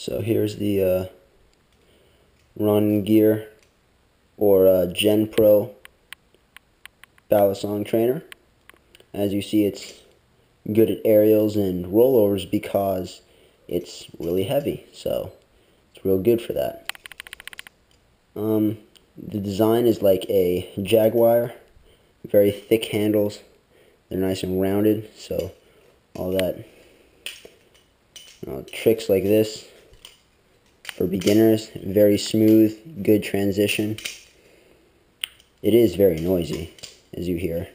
So here's the Ronin gear, or Genpro balisong trainer. As you see, it's good at aerials and rollovers because it's really heavy, so it's real good for that. The design is like a Jaguar, very thick handles. They're nice and rounded, so all that tricks like this for beginners, very smooth, good transition. It is very noisy, as you hear.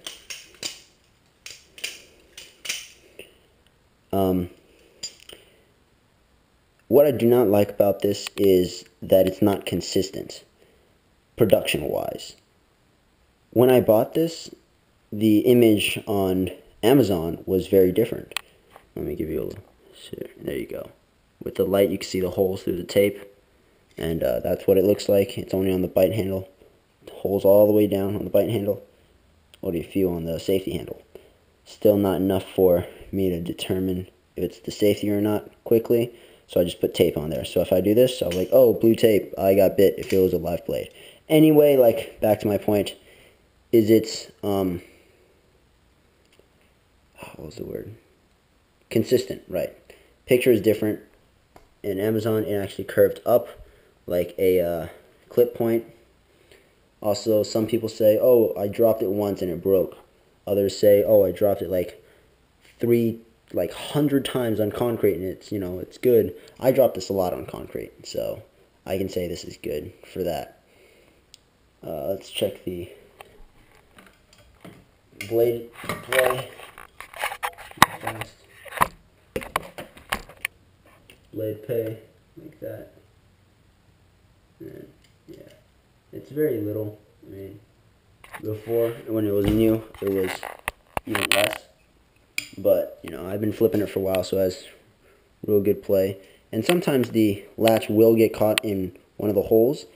What I do not like about this is that it's not consistent, production-wise. When I bought this, the image on Amazon was very different. Let me give you a little, there you go. With the light, you can see the holes through the tape, and that's what it looks like. It's only on the bite handle. The holes all the way down on the bite handle. What do you feel on the safety handle? Still not enough for me to determine if it's the safety or not quickly, so I just put tape on there. So if I do this, I'll be like, oh, blue tape, I got bit. It feels a live blade. Anyway, like, back to my point, is it's, what was the word? Consistent, right. Picture is different. In Amazon, it actually curved up like a clip point. Also, some people say, oh, I dropped it once and it broke. Others say, oh, I dropped it like 100 times on concrete and it's, it's good. I dropped this a lot on concrete, so I can say this is good for that. Let's check the blade play. Fast. Blade pay, like that. And yeah, it's very little. I mean, before, when it was new, it was even less. But, I've been flipping it for a while, so it has real good play. And sometimes the latch will get caught in one of the holes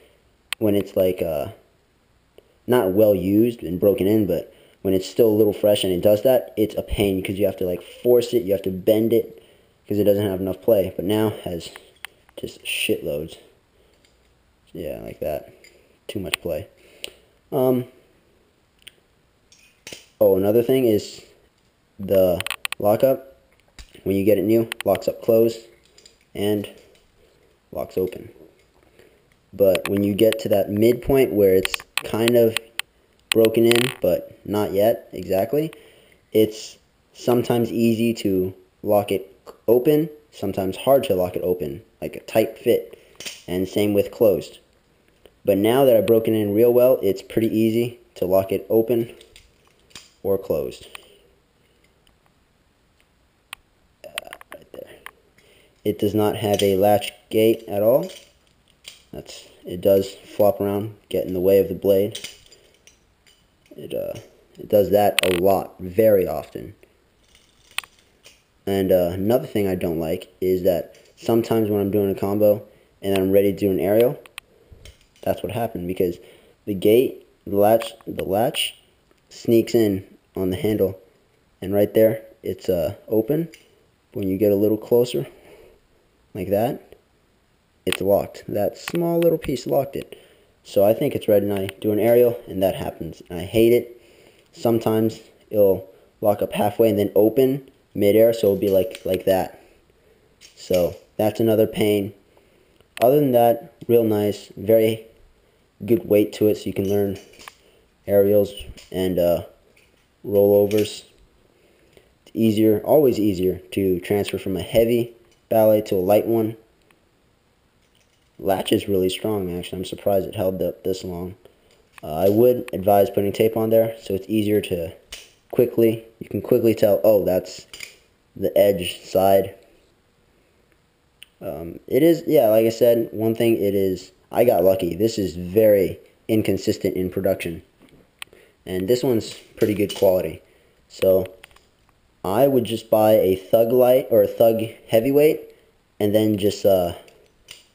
when it's like not well used and broken in, but when it's still a little fresh and it does that, it's a pain because you have to like force it, you have to bend it because it doesn't have enough play. But now it has just shitloads. Yeah, like that. Too much play. Oh, another thing is the lockup. When you get it new, locks up closed and locks open. But when you get to that midpoint where it's kind of broken in, but not yet exactly, it's sometimes easy to lock it open, sometimes hard to lock it open, like a tight fit, and same with closed. But now that I've broken in real well, it's pretty easy to lock it open or closed. Right there. It does not have a latch gate at all. It does flop around, get in the way of the blade. It does that a lot, very often. And another thing I don't like is that sometimes when I'm doing a combo and I'm ready to do an aerial, that's what happened because the gate, the latch sneaks in on the handle, and right there it's open. When you get a little closer, like that, it's locked. That small little piece locked it. So I think it's ready and I do an aerial and that happens. And I hate it. Sometimes it'll lock up halfway and then open midair, so it'll be like that. So that's another pain. Other than that, real nice, very good weight to it so you can learn aerials and rollovers. It's easier, always easier to transfer from a heavy ballet to a light one. Latch is really strong, actually. I'm surprised it held up this long. I would advise putting tape on there so it's easier to you can quickly tell, oh, that's the edge side. It is, yeah, like I said, one thing it is, I got lucky. This is very inconsistent in production. And this one's pretty good quality. So I would just buy a Thug light or a Thug heavyweight and then just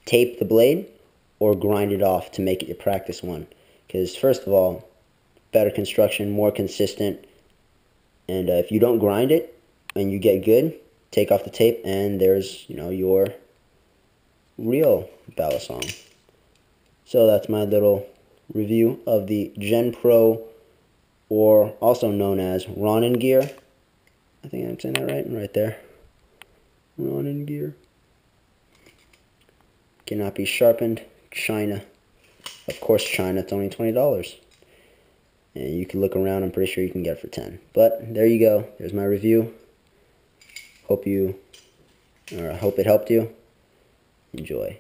tape the blade or grind it off to make it your practice one. Because first of all, better construction, more consistent, and if you don't grind it and you get good, take off the tape and there's your real balisong. So that's my little review of the Genpro, or also known as Ronin gear. I think I'm saying that right there. Ronin gear. Cannot be sharpened. China. Of course, China. It's only $20. And you can look around. I'm pretty sure you can get it for 10. But there you go. There's my review. I hope it helped you. Enjoy.